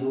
2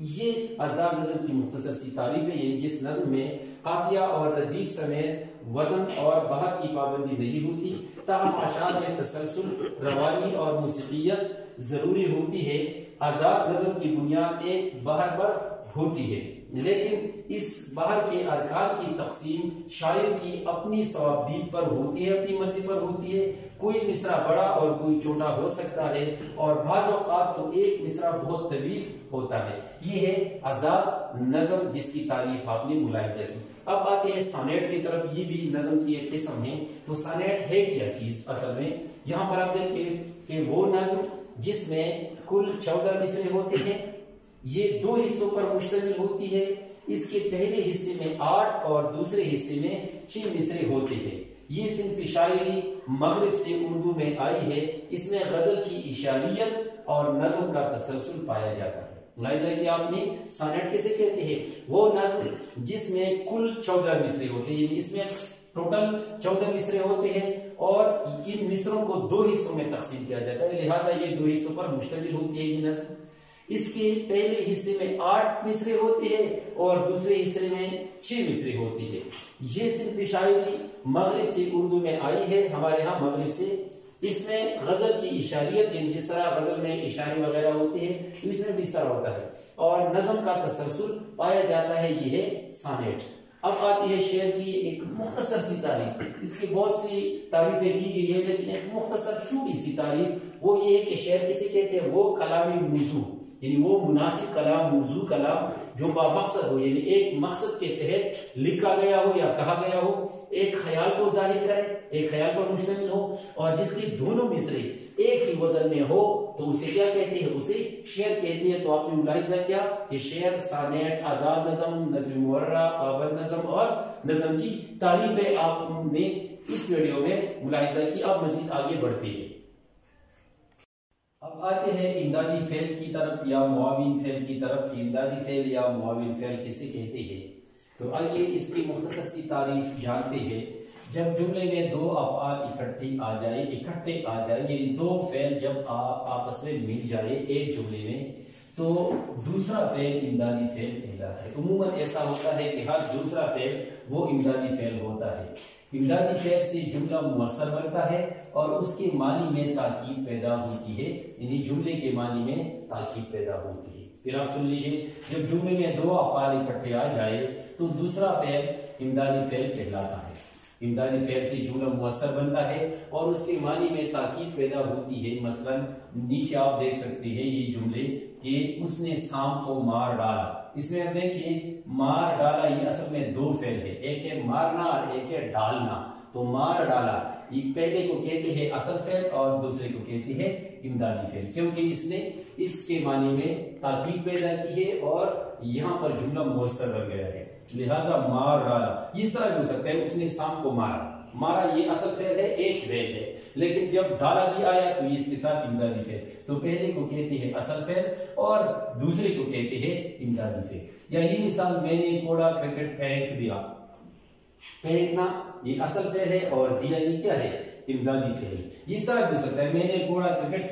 یہ عذاب نظم کی مختصر سی تعریف ہے، یعنی جس نظم میں قافیہ اور ردیف سمیت وزن اور بحر کی پابندی نہیں ہوتی، تاہم اشعار میں تسلسل، روانی اور موسیقیت ضروری ہوتی ہے۔ عذاب نظم کی بنیاد ایک بحر پر ہوتی ہے، لیکن اس بحر کے ارکان کی تقسیم شاعر کی اپنی صوابدید پر ہوتی ہے، اپنی مرضی پر ہوتی ہے۔ کوئی مصرع بڑا اور کوئی چھوٹا ہو سکتا ہے، اور بعض اوقات تو ایک مصرع بہت طویل ہوتا ہے۔ یہ ہے عذاب نظم جس کی تعریف آپ نے ملاحظہ کی۔ اب آتے ہیں سانیٹ کی طرف، یہ بھی نظم کی ایک قسم ہے۔ تو سانیٹ ہے کیا چیز اصل میں؟ یہاں پر آپ دیکھیں کہ وہ نظم جس میں کل 14 مصرے ہوتے ہیں، یہ 2 حصوں پر مشتمل ہوتی ہے۔ اس کے پہلے حصے میں 8 اور دوسرے حصے میں 6 مصرے ہوتے ہیں۔ یہ صنف شاعری مغرب سے اردو میں آئی ہے۔ اس میں غزل کی اشاریت اور نظم کا تسلسل پایا جاتا ہے۔ ملاحظہ کیا آپ نے؟ سانیٹ کیسے کہتے ہیں؟ وہ نظم جس میں کل 14 مصرے ہوتے ہیں، یعنی اس میں ٹوٹل 14 مصرے ہوتے ہیں، اور ان مصروں کو 2 حصوں میں تقسیم کیا جاتا ہے، لہٰذا یہ 2 حصوں پر مشتمل ہوتی ہے یہ نظم۔ اس کے پہلے حصے میں 8 مصرے ہوتے ہیں اور دوسرے حصے میں 6 مصرے ہوتی ہے۔ یہ صنف شاعری مغرب سے اردو میں آئی ہے، ہمارے ہاں مغرب سے۔ اس میں غزل کی اشاریت، یعنی جس طرح غزل میں اشارے وغیرہ ہوتے ہیں، اس میں بھی اس طرح ہوتا ہے، اور نظم کا تسلسل پایا جاتا ہے، یہ ہے سانیٹ۔ اب آتی ہے شعر کی ایک مختصر سی تعریف۔ اس کی بہت سی تعریفیں کی گئی ہے، لیکن ایک مختصر چھوٹی سی تعریف وہ یہ ہے کہ شعر کسے کہتے ہیں؟ وہ کلامی موضوع، یعنی وہ مناسب کلام، موضوع کلام جو بامقصد ہو، یعنی ایک مقصد کے تحت لکھا گیا ہو یا کہا گیا ہو، ایک خیال کو ظاہر کرے، ایک خیال پر مشتمل ہو، اور جس کی دونوں مصرے ایک ہی وزن میں ہو، تو اسے کیا کہتے ہیں؟ اسے شعر کہتے ہیں۔ تو آپ نے ملاحظہ کیا کہ شعر، سانیٹ، عذاب نظم، نظم معرہ، پابند نظم اور نظم کی تعریف ہے، آپ نے اس ویڈیو میں ملاحظہ کی۔ اب مزید آگے بڑھتے ہیں۔ اب آتے ہیں امدادی فعل کی طرف یا معاون فعل کی طرف، کہ امدادی فعل یا معاون فعل کسے کہتے ہیں۔ تو آئیے اس کی مختصر سی تعریف جانتے ہیں۔ جب جملے میں 2 افعال اکٹھے آ جائے، یعنی 2 فعل جب آپس میں مل جائے ایک جملے میں، تو دوسرا فعل امدادی فعل کہلاتا ہے۔ عموماً ایسا ہوتا ہے کہ ہر دوسرا فعل وہ امدادی فعل ہوتا ہے۔ امدادی فعل سے جملہ مؤثر بنتا ہے اور اس کے معنی میں تاکید پیدا ہوتی ہے، یعنی جملے کے معنی میں تاکید پیدا ہوتی ہے۔ پھر آپ سن لیجئے، جب جملے میں 2 افعال اکٹھے آ جائے تو دوسرا فعل امدادی فعل کہلاتا ہے۔ امدادی فعل سے جملہ مؤثر بنتا ہے اور اس کے معنی میں تاکید پیدا ہوتی ہے۔ مثلا نیچے آپ دیکھ سکتے ہیں یہ جملے کہ اس نے سانپ کو مار ڈالا۔ اس میں دیکھیے مار ڈالا، یہ اصل میں 2 فعل ہے، ایک ہے مارنا اور ایک ہے ڈالنا۔ تو مار ڈالا یہ پہلے کو کہتے ہیں اصل فعل اور دوسرے کو کہتے ہیں امدادی فعل، کیونکہ اس نے اس کے معنی میں تاکید پیدا کی ہے اور یہاں پر جملہ مؤثر بن گیا ہے، لہذا مار ڈالا۔ اس طرح ہو سکتا ہے اس نے سانپ کو مارا یہ اصل فعل ہے، ایک فعل ہے، لیکن جب ڈالا بھی آیا تو اس کے ساتھ امدادی فعل۔ تو پہلے کو کہتے ہیں اصل فعل اور دوسرے کو کہتے ہیں امدادی فعل۔ یا یہ مثال، میں نے کوڑا کرکٹ پھینک دیا۔ پھینکنا یہ اصل فعل ہے اور دیا یہ کیا ہے؟ امدادی فعل۔ اس طرح ہو سکتا ہے میں نے کوڑا کرکٹ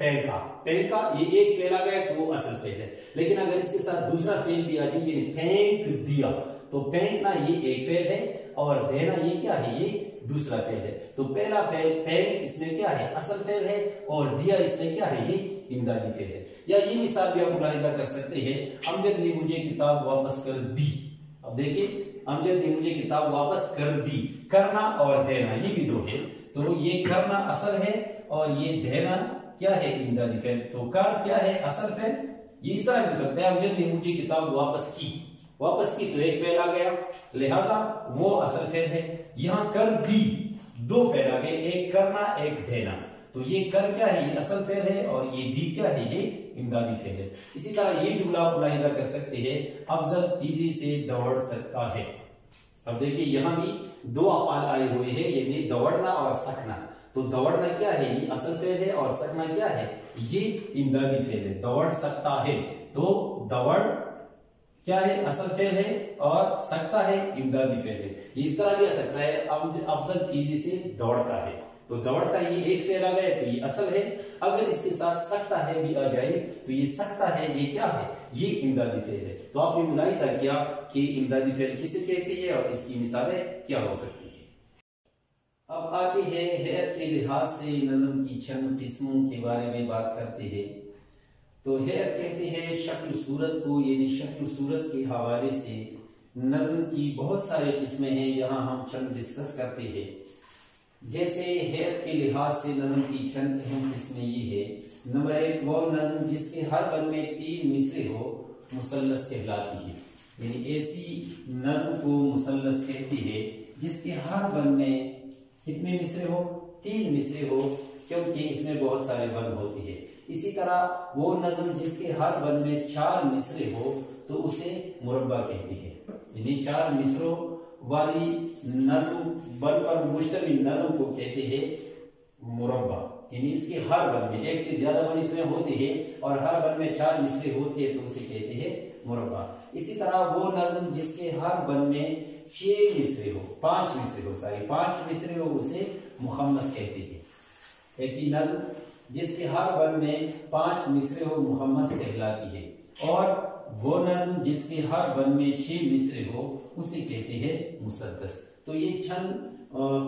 پھینکا یہ ایک فعل آ گیا تو وہ اصل فعل ہے، لیکن اگر اس کے ساتھ دوسرا فعل بھی آ جائے یعنی پھینک دیا، تو پھینکنا یہ ایک فعل ہے اور دینا یہ کیا ہے؟ یہ دوسرا فعل ہے۔ تو پہلا فعل پھینک اس میں کیا ہے؟ اصل فعل ہے، اور دیا اس میں کیا ہے؟ یہ امدادی فعل ہے۔ یا یہ مثال بھی آپ ملاحظہ کر سکتے ہیں، امجد نے مجھے کتاب واپس کر دی۔ اب دیکھیں امجد نے مجھے کتاب واپس کر دی، کرنا اور دینا یہ بھی 2 ہے۔ تو یہ کرنا اصل ہے اور یہ دینا کیا ہے؟ امدادی فعل۔ تو کر کیا ہے؟ اصل فعل۔ یہ اس طرح ہو سکتا ہے امجد نے مجھے کتاب واپس کی تو ایک فعل آ گیا، لہذا وہ اصل فعل ہے۔ یہاں کر دی 2 فعل آ گئے، ایک کرنا ایک دینا، تو یہ کر کیا ہے؟ یہ اصل فعل ہے اور یہ دی کیا ہے؟ یہ امدادی فعل ہے۔ اسی طرح یہ جملہ آپ ملاحظہ کر سکتے ہیں، افضل تیزی سے دوڑ سکتا ہے۔ اب دیکھیے یہاں بھی 2 افعال آئے ہوئے ہیں، یعنی دوڑنا اور سکنا۔ تو دوڑنا کیا ہے؟ یہ اصل فعل ہے اور سکنا کیا ہے؟ یہ امدادی فعل ہے۔ دوڑ سکتا ہے، تو دوڑ کیا ہے؟ اصل فعل ہے اور سکتا ہے امدادی فعل ہے۔ یہ اس طرح بھی آ سکتا ہے افضل تیزی سے دوڑتا ہے، تو دوڑتا ہی ایک فعل آ گیا تو یہ اصل ہے. اگر اس کے ساتھ سکتا ہے بھی آ جائے تو یہ سکتا ہے یہ کیا ہے؟ یہ امدادی فعل ہے. تو آپ نے ملاحظہ کیا کہ امدادی فعل کسے کہتے ہیں اور اس کی مثالیں کیا ہو سکتی ہیں. اب آتے ہیں ہیئت کے لحاظ سے نظم کی چند قسموں کے بارے میں بات کرتے ہیں. تو ہیئت کہتے ہیں شکل صورت کو، یعنی شکل صورت کے حوالے سے نظم کی بہت سارے قسمیں ہیں. یہاں ہم چند ڈسکس کرتے ہیں. جیسے ہیئت کے لحاظ سے نظم کی چند اہم قسمیں یہ ہے. نمبر 1 وہ نظم جس کے ہر بند میں 3 مصرے ہو مثلث کہلاتی ہے. یعنی ایسی نظم کو مثلث کہتے ہیں جس کے ہر بند میں کتنے مصرے ہو؟ 3 مصرے ہو، کیونکہ اس میں بہت سارے بند ہوتے ہیں. اسی طرح وہ نظم جس کے ہر بند میں 4 مصرے ہو تو اسے مربع کہتے ہیں. یعنی 4 مصروں والی نظم بند پر مشتمل نظم کو کہتے ہیں مربع. یعنی اس کے ہر بند میں ایک سے زیادہ بند اس میں ہوتے ہیں اور ہر بند میں 4 مصرے ہوتے ہیں تو اسے کہتے ہیں مربع. اسی طرح وہ نظم جس کے ہر بند میں 6 مصرے ہو، 5 مصرے ہو اسے مخمس کہتے ہیں. ایسی نظم جس کے ہر بند میں 5 مصرے ہو مخمس کہلاتی ہے. اور وہ نظم جس کے ہر بند میں 6 مصرے ہو اسے کہتے ہیں مسدس. تو یہ چند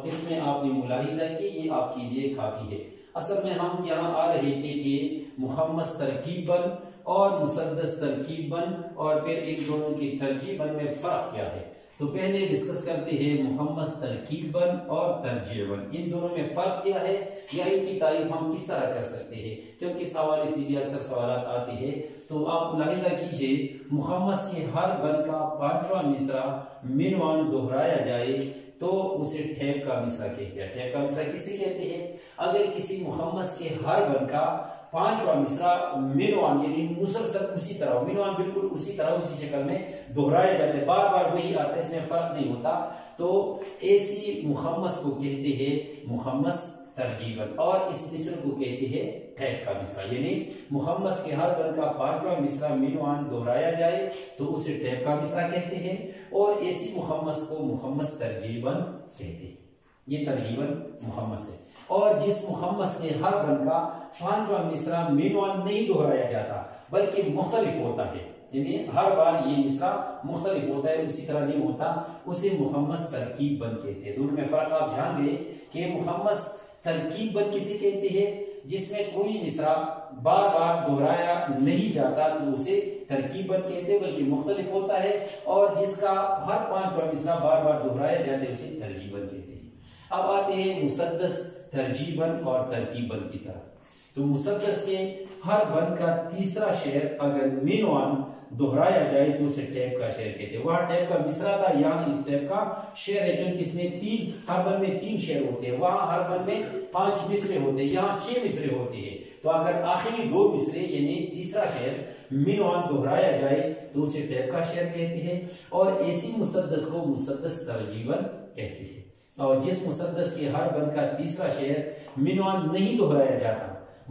قسمیں آپ نے ملاحظہ کی، یہ آپ کے لیے کافی ہے. اصل میں ہم یہاں آ رہے تھے کہ مخمس ترکیب بند اور مسدس ترکیب بند اور پھر ایک دونوں کی ترجیح بند میں فرق کیا ہے. تو پہلے ڈسکس کرتے ہیں مخمس ترکیب بند اور ترجیح بند، ان دونوں میں فرق کیا ہے یا ان کی تعریف ہم کس طرح کر سکتے ہیں، کیونکہ اس حوالے سے بھی اکثر سوالات آتے ہیں. تو آپ ملاحظہ کیجئے مخمس کے ہر بند کا 5واں مصرع منوان دہرایا جائے تو اسے ٹھیپ کا مصرع کہتے ہیں. ٹھیپ کا مصرع کسے کہتے ہیں؟ اگر کسی مخمس کے ہر بند کا 5واں مصرع منوان یعنی مسلسل اسی طرح، منوان بالکل اسی طرح اسی شکل میں دہرایا جاتا ہے، بار بار وہی آتا ہے، اس میں فرق نہیں ہوتا، تو ایسی مخمس کو کہتے ہیں مخمس ترجیح بند. اور اس مصرع کو کہتے ہیں ٹھیپ کا مصرع. یعنی مخمس کے ہر بند کا 5واں مصرع منوان دہرایا جائے تو اسے ٹھیپ کا مصرع کہتے ہیں اور ایسی مخمس کو مخمس ترجیح بند کہتے ہیں. یہ ترجیح بند مخمس ہے. اور جس مخمس کے ہر بند کا 5واں مصرع منوان نہیں دہرایا جاتا بلکہ مختلف ہوتا ہے، یعنی ہر بار یہ مصرع مختلف ہوتا ہے، اسی طرح نہیں ہوتا، اسے مخمس ترکیب بند کہتے ہیں. دونوں میں فرق آپ جان گئے کہ مخمس ترکیب بند کسے کہتے ہیں؟ جس میں کوئی مصرع بار بار دہرایا نہیں جاتا تو اسے ترکیب بند کہتے ہیں بلکہ مختلف ہوتا ہے، اور جس کا ہر 5واں مصرع بار بار دہرایا جاتا ہے اسے ترجیح بند کہتے ہیں. اب آتے ہیں مسدس ترجیح بند اور ترکیب بند کی طرف. تو مسدس کے ہر بند کا تیسرا شعر اگر منوان دہرایا جائے تو اسے ٹیپ کا شعر کہتے ہیں. وہاں ٹیپ کا مصرع تھا، یہاں اس ٹیپ کا شعر ہے کیونکہ اس میں ہر بند میں 3 شعر ہوتے ہیں، وہاں ہر بند میں 5 مصرے ہوتے ہیں، یہاں 6 مصرے ہوتے ہیں. تو اگر آخری 2 مصرے یعنی تیسرا شعر منوان دہرایا جائے تو اسے ٹیپ کا شعر کہتے ہیں. اور ایسی مسدس کو مسدس ترجیح بند کہتے ہیں. اور جس مسدس کے ہر بند کا تیسرا شعر منوان نہیں دہرایا جاتا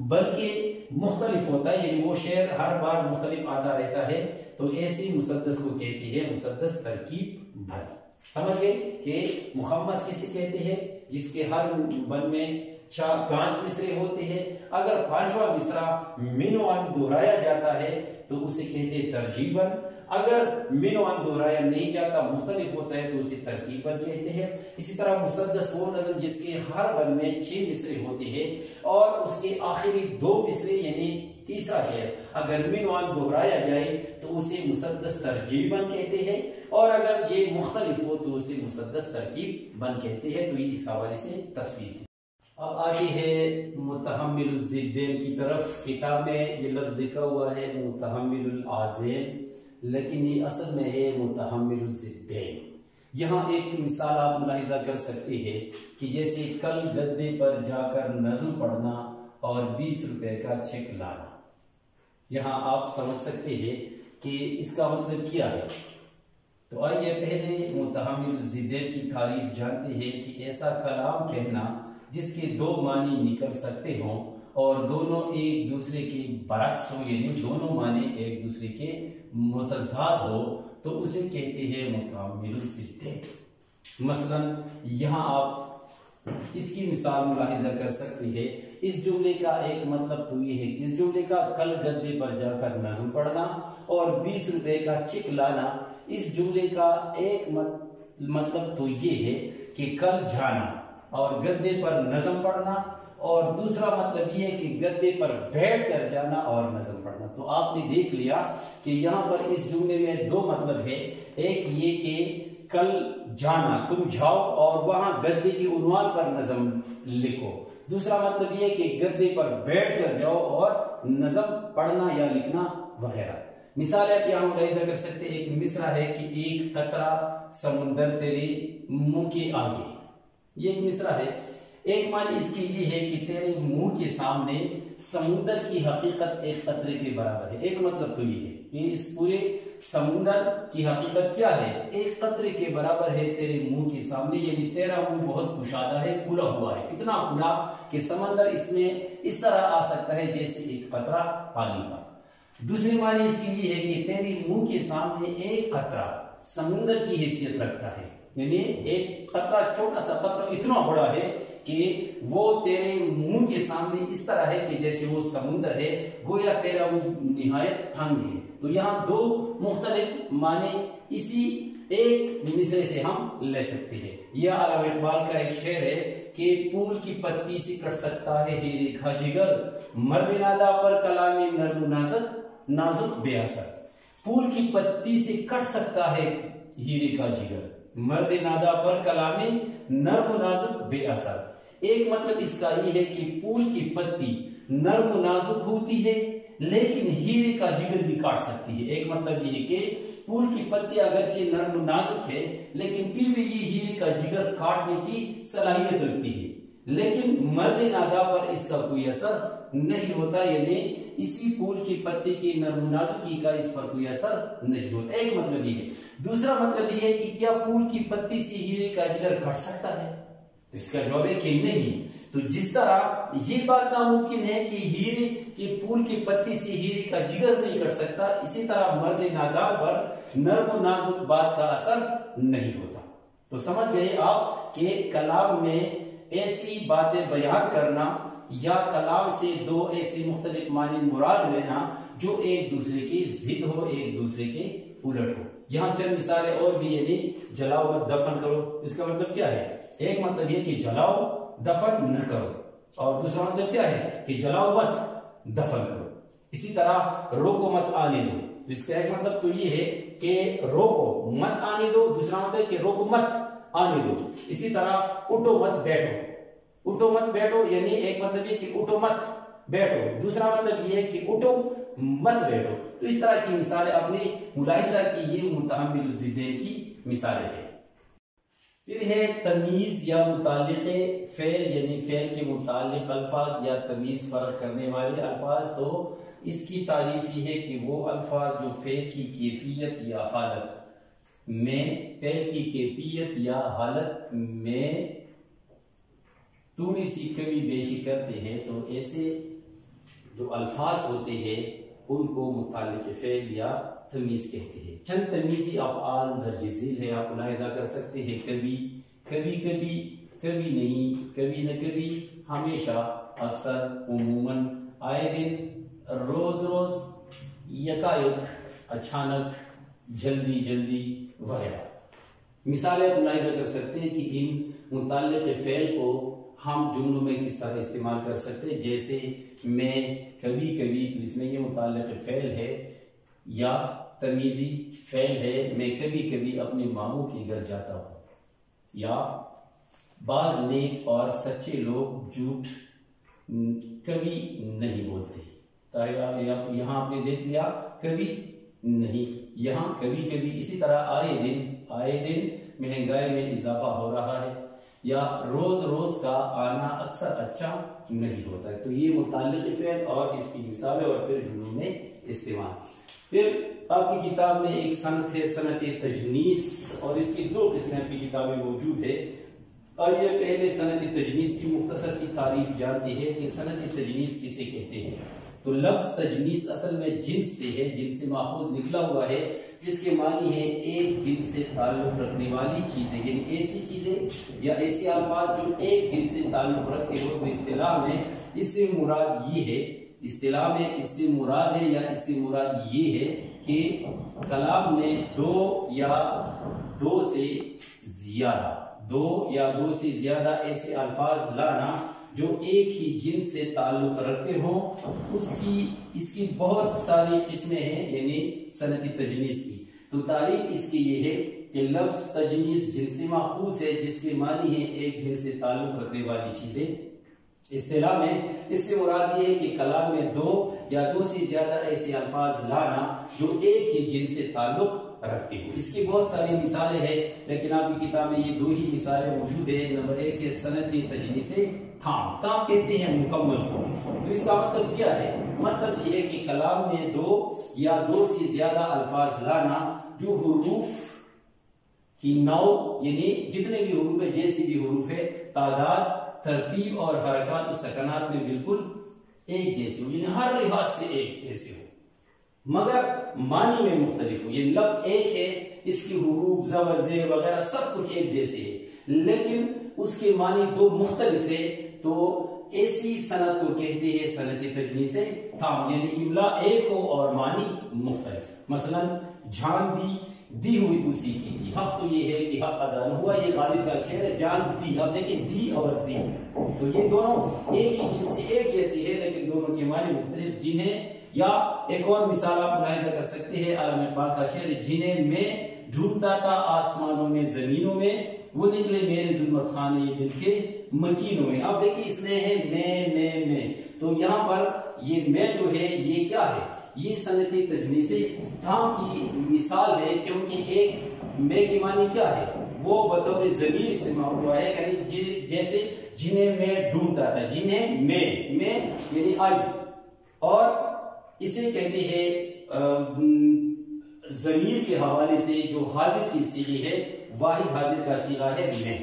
بلکہ مختلف ہوتا ہے، یعنی وہ شعر ہر بار مختلف آتا رہتا ہے، تو ایسی مسدس کو کہتے ہیں مسدس ترکیب بند. سمجھ گئے کہ مخمس کسے کہتے ہیں؟ جس کے ہر بند میں 5 مصرے ہوتے ہیں. اگر 5واں مصرع منوان دہرایا جاتا ہے تو اسے کہتے ہیں ترجیح بند. اگر منوان دہرایا نہیں جاتا مختلف ہوتا ہے تو اسے ترکیب بند کہتے ہیں. اسی طرح مسدس وہ نظم جس کے ہر بند میں 6 مصرے ہوتے ہیں اور اس کے آخری 2 مصرے یعنی تیسرا شعر اگر منوان دہرایا جائے تو اسے مسدس ترجیح بند کہتے ہیں، اور اگر یہ مختلف ہو تو اسے مسدس ترکیب بند کہتے ہیں. تو یہ اس حوالے سے تفصیل ہے. اب آتی ہے متحمل الضدین کی طرف. کتاب میں یہ لفظ لکھا ہوا ہے متحمل العازین، لیکن یہ اصل میں ہے متحمل الضدین. یہاں ایک مثال آپ ملاحظہ کر سکتے ہیں کہ جیسے کل گدے پر جا کر نظم پڑھنا اور 20 روپے کا چیک لانا. یہاں آپ سمجھ سکتے ہیں کہ اس کا مطلب کیا ہے. تو آئیے پہلے متحمل الضدین کی تعریف جانتے ہیں کہ ایسا کلام کہنا جس کے 2 معنی نکل سکتے ہوں اور دونوں ایک دوسرے کے برعکس ہو، یعنی دونوں معنی ایک دوسرے کے متضاد ہو، تو اسے کہتے ہیں متحمل الضدین. مثلا یہاں آپ اس کی مثال ملاحظہ کر سکتے ہیں. اس جملے کا ایک مطلب تو یہ ہے کہ اس جملے کا کل گدے پر جا کر نظم پڑھنا اور 20 روپے کا چیک لانا. اس جملے کا ایک مطلب تو یہ ہے کہ کل جانا اور گدے پر نظم پڑھنا، اور دوسرا مطلب یہ ہے کہ گدے پر بیٹھ کر جانا اور نظم پڑھنا. تو آپ نے دیکھ لیا کہ یہاں پر اس جملے میں دو مطلب ہے. ایک یہ کہ کل جانا، تم جاؤ اور وہاں گدے کی عنوان پر نظم لکھو. دوسرا مطلب یہ کہ گدے پر بیٹھ کر جاؤ اور نظم پڑھنا یا لکھنا وغیرہ. مثال آپ یہاں ملاحظہ کر سکتے ہیں. ایک مصرع ہے کہ ایک قطرہ سمندر تیرے منہ کے آگے، یہ ایک مصرع ہے. ایک معنی اس کی یہ ہے کہ تیرے منہ کے سامنے سمندر کی حقیقت ایک قطرے کے برابر ہے. ایک مطلب تو یہ ہے کہ اس پورے سمندر کی حقیقت کیا ہے؟ ایک قطرے کے برابر ہے تیرے منہ کے سامنے. یعنی تیرا منہ بہت کشادہ ہے، کھلا ہوا ہے، اتنا کھلا کہ سمندر اس میں اس طرح آ سکتا ہے جیسے ایک قطرہ پانی کا. دوسری معنی اس کی یہ ہے کہ تیرے منہ کے سامنے ایک قطرہ سمندر کی حیثیت رکھتا ہے. یعنی ایک قطرہ، چھوٹا سا قطرہ اتنا بڑا ہے کہ وہ تیرے منہ کے سامنے اس طرح ہے کہ جیسے وہ سمندر ہے، گویا تیرا منہ نہایت تنگ ہے. تو یہاں دو مختلف معنی اسی ایک مصرعے سے ہم لے سکتے ہیں. یہ علامہ اقبال کا ایک شعر ہے کہ پھول کی پتی سے کٹ سکتا ہے ہیرے کا جگر، مرد نادا پر کلام نرم نازک بے اثر. پھول کی پتی سے کٹ سکتا ہے ہیرے کا جگر، مرد نادا پر کلام نرم نازک بے اثر. ایک مطلب اس کا یہ ہے کہ پھول کی پتی نرم نازک ہوتی ہے لیکن ہیرے کا جگر بھی کاٹ سکتی ہے. ایک مطلب یہ ہے کہ پھول کی پتی اگرچہ نرم نازک ہے لیکن پھر بھی یہ ہیرے کا جگر کاٹنے کی صلاحیت رکھتی ہے، لیکن مرد نادا پر اس کا کوئی اثر نہیں ہوتا. یعنی اسی پھول کی پتی کی نرم نازکی کا اس پر کوئی اثر نہیں ہوتا. ایک مطلب یہ ہے. دوسرا مطلب یہ ہے کہ کیا پھول کی پتی سے ہیرے کا جگر کٹ سکتا ہے؟ تو اس کا جواب ہے کہ نہیں. تو جس طرح یہ بات ناممکن ہے کہ ہیرے کے پھول کی پتی سے ہیرے کا جگر نہیں کٹ سکتا، اسی طرح مرد نادان پر نرم و نازک بات کا اثر نہیں ہوتا. تو سمجھ گئے آپ کہ کلام میں ایسی باتیں بیان کرنا یا کلام سے دو ایسے مختلف معنی مراد لینا جو ایک دوسرے کی ضد ہو، ایک دوسرے کے الٹ ہو. یہاں چند مثالیں اور بھی. یعنی جلاؤ مت دفن کرو، اس کا مطلب کیا ہے؟ ایک مطلب یہ کہ جلاؤ دفن نہ کرو، اور دوسرا مطلب کیا ہے کہ جلاؤ مت دفن کرو. اسی طرح روکو مت آنے دو، تو اس کا ایک مطلب تو یہ ہے کہ روکو مت آنے دو، دوسرا مطلب کہ روکو مت آنے دو. اسی طرح اٹھو مت بیٹھو، اٹھو مت بیٹھو یعنی ایک مطلب یہ کہ اٹھو مت بیٹھو، دوسرا مطلب یہ ہے کہ اٹھو مت بیٹھو. تو اس طرح کی مثالیں آپ نے ملاحظہ کی، یہ متحمل الضدین کی مثالیں ہیں. پھر ہے تمیز یا متعلق فعل، یعنی فعل کے متعلق الفاظ یا تمیز فرق کرنے والے الفاظ. تو اس کی تعریف یہ ہے کہ وہ الفاظ جو فعل کی کیفیت یا حالت میں تھوڑی سی کمی بیشی کرتے ہیں، تو ایسے جو الفاظ ہوتے ہیں ان کو متعلق فعل یا تمیز کہتے ہیں. چند تمیزی افعال درج ذیل ہے، آپ ملاحظہ کر سکتے ہیں. کبھی، کبھی کبھی، کبھی نہیں، کبھی نہ کبھی، ہمیشہ، اکثر، عموماً، آئے دن، روز روز، یکایک، اچانک، جلدی جلدی وغیرہ. مثالیں آپ ملاحظہ کر سکتے ہیں کہ ان متعلق فعل کو ہم جملوں میں کس طرح استعمال کر سکتے ہیں. جیسے میں کبھی کبھی، تو اس میں یہ متعلق فعل ہے یا تمیزی فعل ہے. میں کبھی کبھی اپنے ماموں کے گھر جاتا ہوں. یا بعض نیک اور سچے لوگ جھوٹ کبھی نہیں بولتے. یہاں آپ نے دیکھ لیا کبھی نہیں، یہاں کبھی کبھی. اسی طرح آئے دن مہنگائی میں اضافہ ہو رہا ہے، یا روز روز کا آنا اکثر اچھا نہیں ہوتا ہے. تو یہ متعلق فعل اور اس کی مثالیں اور پھر جملوں میں استعمال. پھر آپ کی کتاب میں ایک صنعت ہے، صنعت تجنیس، اور اس کی دو قسمیں آپ کی کتابیں موجود ہے. آئیے پہلے صنعت تجنیس کی مختصر سی تعریف جانتے ہیں کہ صنعت تجنیس کسے کہتے ہیں. تو لفظ تجنیس اصل میں جنس سے ہے، جنس سے ماخوذ نکلا ہوا ہے، جس کے معنی ہے ایک جنس سے تعلق رکھنے والی چیزیں، یعنی ایسی چیزیں یا ایسے الفاظ جو ایک جنس سے تعلق رکھتے ہو۔ تو اصطلاح میں اس سے مراد یہ ہے، اصطلاح میں اس سے مراد ہے یا اس سے مراد یہ ہے کہ کلام میں دو یا دو سے زیادہ ایسے الفاظ لانا جو ایک ہی جنس سے تعلق رکھتے ہوں، اس کی بہت ساری قسمیں ہیں، یعنی صنعت تجنیس کی۔ تو تعریف اس کی یہ ہے کہ لفظ تجنیس جنس سے ماخوذ ہے، جس کے معنی ہے ایک جنس سے تعلق رکھنے والی چیزیں۔ اصطلاح میں اس سے مراد یہ ہے کہ کلام میں دو یا دو سے زیادہ ایسے الفاظ لانا جو ایک ہی جنس سے تعلق رکھتے ہوں۔ اس کی بہت ساری مثالیں ہیں، لیکن آپ کی کتاب میں یہ دو ہی مثالیں موجود ہیں۔ نمبر 1 ہے صنعت تجنیس تام کہتے ہیں مکمل کو۔ تو اس کا مطلب کیا ہے؟ مطلب یہ ہے کہ کلام میں دو یا دو سے زیادہ الفاظ لانا جو حروف کی نوع، یعنی جتنے بھی حروف ہے، جیسے بھی حروف ہے، تعداد، ترتیب اور حرکات و سکنات میں بالکل ایک جیسے ہو، یعنی ہر لحاظ سے ایک جیسے ہو، مگر معنی میں مختلف ہو۔ یہ لفظ ایک ہے، اس کی حروف، زبر، زیر وغیرہ سب کچھ ایک جیسے ہے، لیکن اس کے معنی دو مختلف ہے۔ تو ایسی صنعت کو کہتے ہیں صنعت تجنیس تام، یعنی املا ایک ہو اور معنی مختلف۔ مثلا جان دی ہوئی اسی کی تھی، حق تو یہ ہے کہ حق ادا نہ ہوا، یہ غالب کا خیر ہے، جان دی، اب دیکھیں دی اور دی، تو یہ دونوں ایک ہی جنس سے ایک جیسی ہے، لیکن دونوں کے معنی مختلف۔ جنہیں، یا ایک اور مثال آپ ملاحظہ کر سکتے ہیں علامہ اقبال کا شعر، جنہیں میں ڈھونڈتا تھا آسمانوں میں زمینوں میں، وہ نکلے میرے ظلمت خانے یہ دل کے مکینوں میں۔ اب دیکھیں اس میں ہے میں، تو یہاں پر یہ میں جو ہے یہ کیا ہے؟ یہ صنعت تجنیس تام کی مثال ہے، کیونکہ ایک میں کے معنی کیا ہے؟ وہ بطور ضمیر استعمال ہوا ہے، یعنی جیسے جنہیں میں ڈھونڈتا تھا، جنہیں میں یعنی آئی، اور اسے کہتے ہیں ضمیر کے حوالے سے جو حاضر کی صیغہ ہے، واحد حاضر کا صیغہ ہے میں۔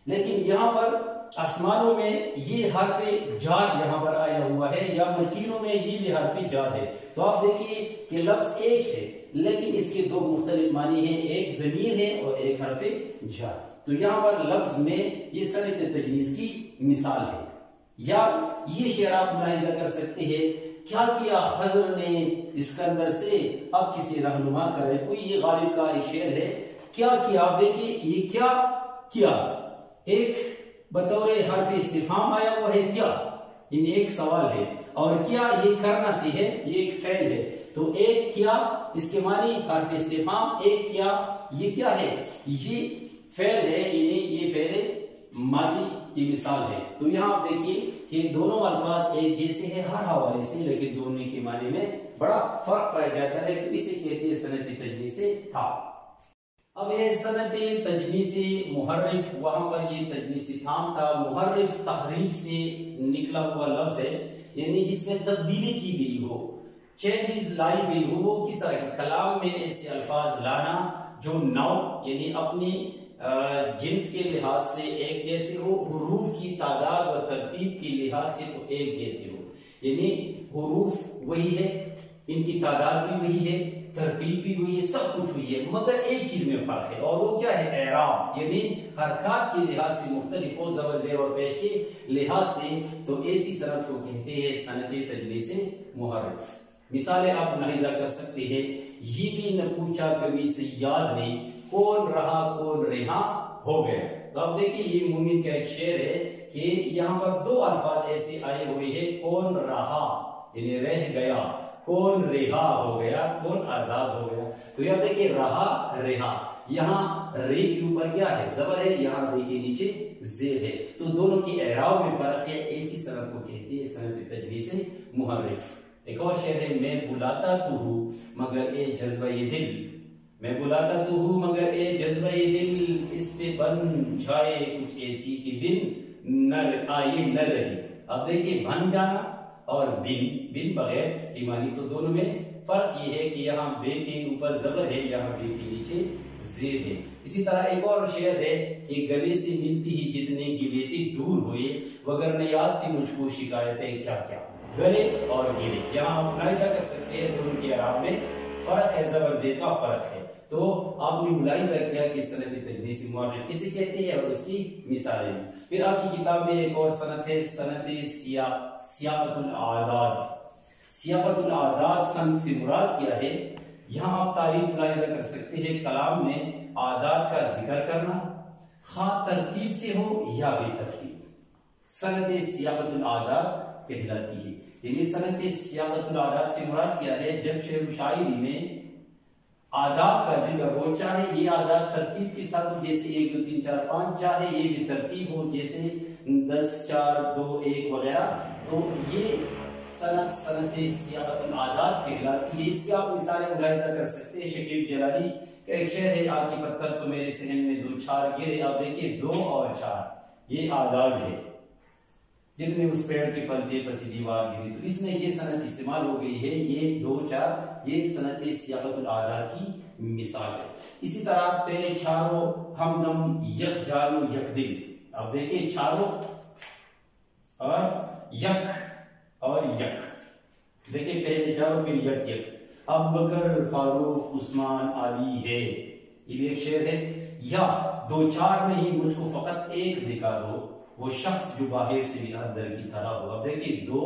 لیکن یہاں پر آسمانوں میں یہ حرف جار یہاں پر آیا ہوا ہے، یا مکینوں میں یہ بھی حرف جار ہے۔ تو آپ دیکھیے کہ لفظ ایک ہے، لیکن اس کے دو مختلف معنی ہیں، ایک ضمیر ہے اور ایک حرف جار۔ تو یہاں پر لفظ میں یہ صنعت تجنیس کی مثال ہے۔ یا یہ شعر آپ ملاحظہ کر سکتے ہیں، کیا کیا خضر نے اسکندر سے، اب کسی رہنما کرے کوئی، یہ غالب کا ایک شعر ہے۔ کیا کیا، آپ دیکھیے یہ کیا ایک بطور حرف استفہام آیا ہوا ہے، کیا یعنی ایک سوال ہے، اور کیا یہ کرنا سی ہے، یہ ایک فعل ہے۔ تو ایک کیا اس کے معنی حرف استفہام، ایک کیا یہ کیا ہے؟ یہ فعل ہے، یعنی یہ فعل ماضی کی مثال ہے۔ تو یہاں آپ دیکھیے کہ دونوں الفاظ ایک جیسے ہیں ہر حوالے سے، لیکن دونوں کے معنی میں بڑا فرق پایا جاتا ہے، تو اسے کہتے ہیں صنعت تجنیس تام۔ اب یہ صنعت تجنیس محرف، وہاں پر یہ تجنیس تام تھا۔ محرف تحریف سے نکلا ہوا لفظ ہے، یعنی جس میں تبدیلی کی گئی ہو، چینجز لائی گئی ہو۔ وہ کس طرح کے کلام میں ایسے الفاظ لانا جو نوع یعنی اپنی جنس کے لحاظ سے ایک جیسے ہو، حروف کی تعداد اور ترتیب کے لحاظ سے تو ایک جیسے ہو، یعنی حروف وہی ہے، ان کی تعداد بھی وہی ہے، ترتیب بھی وہی ہے، سب کچھ وہی ہے، مگر ایک چیز میں فرق ہے، اور وہ کیا ہے؟ اعراب، یعنی حرکات کے لحاظ سے مختلف ہو، زبر، زیر اور پیش کے لحاظ سے۔ تو ایسی صنعت کو کہتے ہیں صنعت تجنیس محرف۔ مثالیں آپ ملاحظہ کر سکتے ہیں، یہ بھی نہ پوچھا کبھی صیاد نے، کون رہا کون رہا ہو گیا۔ تو اب دیکھیں یہ مومن کا ایک شعر ہے کہ یہاں پر دو الفاظ ایسے آئے ہوئے ہیں، کون رہا یعنی رہ گیا، کون رہا ہو گیا، کون آزاد ہو گیا۔ تو یہاں دیکھیں رہا، یہاں رے کے اوپر کیا ہے؟ زبر ہے، یہاں رے کے نیچے زیر ہے، تو دونوں کی اعراب میں فرق ہے۔ ایسی صنعت کو کہتے ہیں صنعت تجنیس محرف۔ ایک اور شعر ہے، میں بلاتا تو ہوں مگر اے جذبہ دل، میں بلاتا تو ہوں مگر اے جذبہ دل، اس پہ بن جائے کچھ ایسی کہ بن نہ آئے نہ رہی۔ اب دیکھیں بن جانا اور بن بغیر کی معنی، تو دونوں میں فرق یہ ہے کہ یہاں بے کے اوپر زبر ہے، یہاں بے کے نیچے زیر ہے۔ اسی طرح ایک اور شعر ہے کہ گلے سے ملتی ہی جتنے گلے تھے دور ہوئے، وگر نے یاد تھی مجھ کو شکایتیں کیا کیا۔ گرے اور گرے، یہاں آپ ملاحظہ کر سکتے ہیں دونوں کے اعراب میں فرق ہے، زبر زیر کا فرق ہے۔ تو آپ نے ملاحظہ کیا کہ صنعت تجنیسی مؤرخ کسے کہتے ہیں اور اس کی مثالیں۔ پھر آپ کی کتاب میں ایک اور صنعت ہے، صنعت سیاقۃ الاعداد۔ سیاقۃ الاعداد صنعت سے مراد کیا ہے؟ یہاں آپ تعریف ملاحظہ کر سکتے ہیں، کلام میں اعداد کا ذکر کرنا، خواہ ترتیب سے ہو یا بے ترتیب، صنعت سیاقۃ الاعداد کہلاتی ہے۔ یعنی صنعت سیاقۃ الاعداد سے مراد کیا ہے؟ جب شعر و شاعری میں اعداد کا ذکر ہو، چاہے یہ اعداد ترتیب کے ساتھ ہو، جیسے 1 2 3 4 5، چاہے یہ بھی ترتیب ہو جیسے 10 4 2 1 وغیرہ، تو یہ صنعت سیاقۃ الاعداد کہلاتی ہے۔ اس کی آپ مثالیں ملاحظہ کر سکتے ہیں، شکیب جلالی کا ایک شعر ہے، آگ کے پتھر تو میرے صحن میں 2 4 گرے۔ آپ دیکھیے 2 اور 4 یہ اعداد ہے، جتنے اس پیڑ کے پلتے پسی دیوار گری، تو اس میں یہ صنعت استعمال ہو گئی ہے، یہ 2 4 یہ صنعت سیاقۃ الاعداد کی مثال ہے۔ اسی طرح تیرے چاروں ہمدم یک جان و یک دل، اب دیکھیں چاروں اور یک اور یک، دیکھیں پہلے چاروں پھر یک یک، ابو بکر فاروق عثمان علی ہے، یہ بھی ایک شعر ہے۔ یا 2 4 میں ہی مجھ کو فقط ایک دکھا دو، وہ شخص جو باہر سے بھی اندر کی طرح ہو۔ اب دیکھیں 2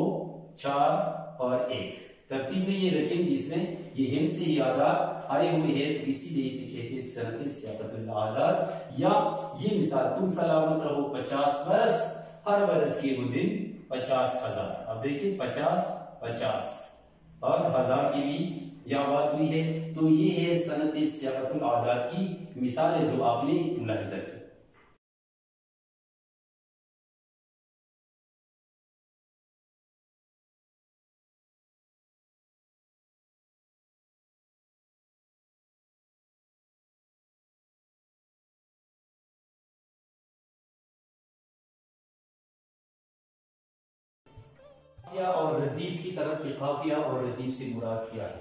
4 اور 1 ترتیب نہیں ہے، لیکن اس میں یہ ہند سے ہی اعداد آئے ہوئے ہیں، تو اسی لیے اسے کہتے ہیں صنعت سیاقۃ الاعداد۔ یا یہ مثال، تم سلامت رہو 50 برس، ہر برس کے وہ دن 50,000۔ اب دیکھیں 50 50 اور 1000 کی بھی یہاں بات ہوئی ہے، تو یہ ہے صنعت سیاقۃ الاعداد کی مثالیں جو آپ نے ملاحظہ کی۔ اور ردیف کی طرف قافیہ اور ردیف سے مراد کیا ہے؟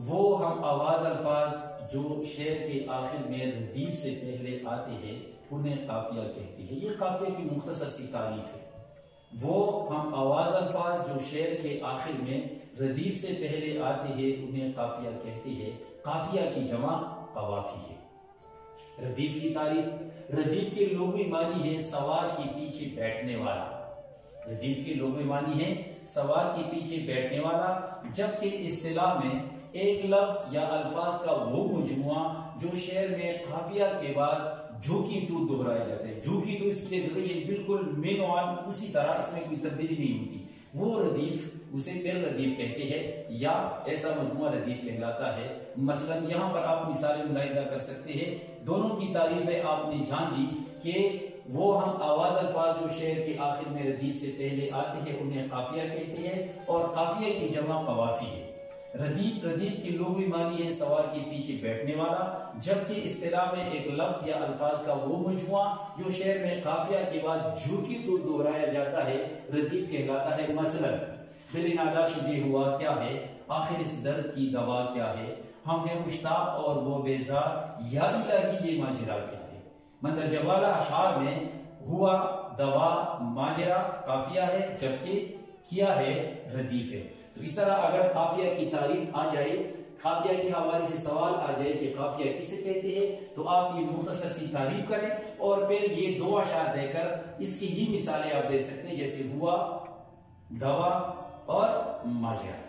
وہ ہم آواز الفاظ جو شعر کے آخر میں ردیف سے پہلے آتے ہیں انہیں قافیہ کہتے ہیں۔ یہ قافیہ کی مختصر سی تعریف ہے۔ وہ ہم آواز الفاظ جو شعر کے آخر میں ردیف سے پہلے آتے ہیں انہیں قافیہ کہتے ہیں۔ قافیہ کی جمع قوافی ہے۔ ردیف کی تعریف، ردیف کے لغوی معنی ہے سوار کے پیچھے بیٹھنے والا۔ ردیف کے لغوی معنی ہے سوار کے پیچھے بیٹھنے والا، جبکہ اصطلاح میں ایک لفظ یا الفاظ کا وہ مجموعہ جو شعر میں قافیہ کے بعد جھوکی تو دہرایا جاتا ہے۔ جھوکی تو اس کے ذریعے بالکل مینوان اسی طرح، اس میں کوئی تبدیلی نہیں ہوتی، وہ ردیف اسے پھر ردیف کہتے ہیں یا ایسا مجموعہ ردیف کہلاتا ہے۔ مثلا یہاں پر آپ مثالیں ملاحظہ کر سکتے ہیں، دونوں کی تعریفیں آپ نے جان لی کہ وہ ہم آواز الفاظ جو شعر کے آخر میں ردیف سے پہلے آتے ہیں انہیں قافیہ کہتے ہیں، اور قافیہ کی جمع قوافی ہے۔ ردیف کے لغوی معنی ہے سوار کے پیچھے بیٹھنے والا، جبکہ اصطلاح میں ایک لفظ یا الفاظ کا وہ مجموعہ جو شعر میں قافیہ کے بعد جھوکی تو دہرایا جاتا ہے ردیف کہلاتا ہے۔ مثلا دل نادا تجھے ہوا کیا ہے، آخر اس درد کی دوا کیا ہے، ہم ہیں مشتاق اور وہ بیزار، یا الہی یہ ماجرا کیا ہے۔ مندرجہ بالا اشعار میں ہوا، دوا، ماجرا قافیہ ہے، جبکہ کیا ہے ردیف ہے۔ تو اس طرح اگر قافیہ کی تعریف آ جائے، قافیہ کے حوالے سے سوال آ جائے کہ قافیہ کسے کہتے ہیں، تو آپ یہ مختصر سی تعریف کریں اور پھر یہ 2 اشعار دے کر اس کی ہی مثالیں آپ دے سکتے ہیں، جیسے ہوا، دوا اور ماجرا۔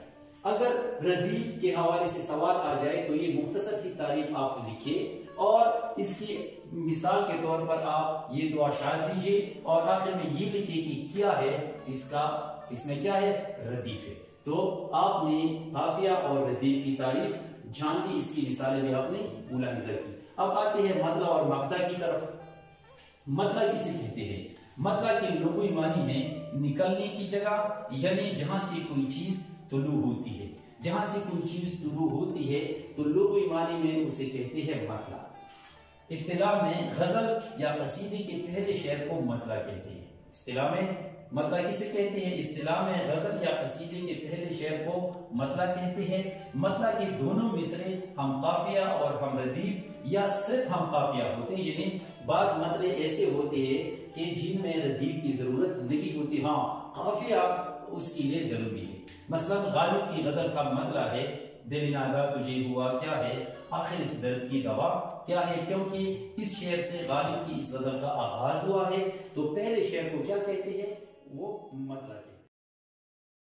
اگر ردیف کے حوالے سے سوال آ جائے تو یہ مختصر سی تعریف آپ لکھیں اور اس کی مثال کے طور پر آپ یہ 2 اشعار دیجئے اور آخر میں یہ لکھیں کہ کیا ہے اس میں کیا ہے، ردیف ہے۔ تو آپ نے قافیہ اور ردیف کی تعریف جان لی، اس کی مثالیں بھی آپ نے ملاحظہ کی۔ اب آتے ہیں مطلع اور مقطع کی طرف۔ مطلع کسے کہتے ہیں؟ مطلع کے لغوی معنی ہے نکلنے کی جگہ، یعنی جہاں سے کوئی چیز طلوع ہوتی ہے۔ جہاں سے کوئی چیز طلوع ہوتی ہے تو لغوی معنی میں اسے کہتے ہیں مطلع۔ اصطلاح میں غزل یا قصیدے کے پہلے شعر کو مطلع کہتے ہیں۔ اصطلاح میں مطلع کسے کہتے ہیں؟ اصطلاح میں غزل یا قصیدے کے پہلے شعر کو مطلع کہتے ہیں۔ مطلع کے دونوں مصرے ہم قافیہ اور ہم ردیف یا صرف ہم قافیہ ہوتے ہیں، یعنی بعض مطلع ایسے ہوتے ہیں کہ جن میں ردیف کی ضرورت نہیں ہوتی، ہاں قافیہ اس کے لیے ضروری ہے. مثلا غالب کی غزل کا مطلب ہے دل نادا تجھے ہوا کیا ہے، آخر اس درد کی دوا کیا ہے. کیونکہ اس شعر سے غالب کی اس غزل کا آغاز ہوا ہے، تو پہلے شعر کو کیا کہتے ہیں، وہ مطلب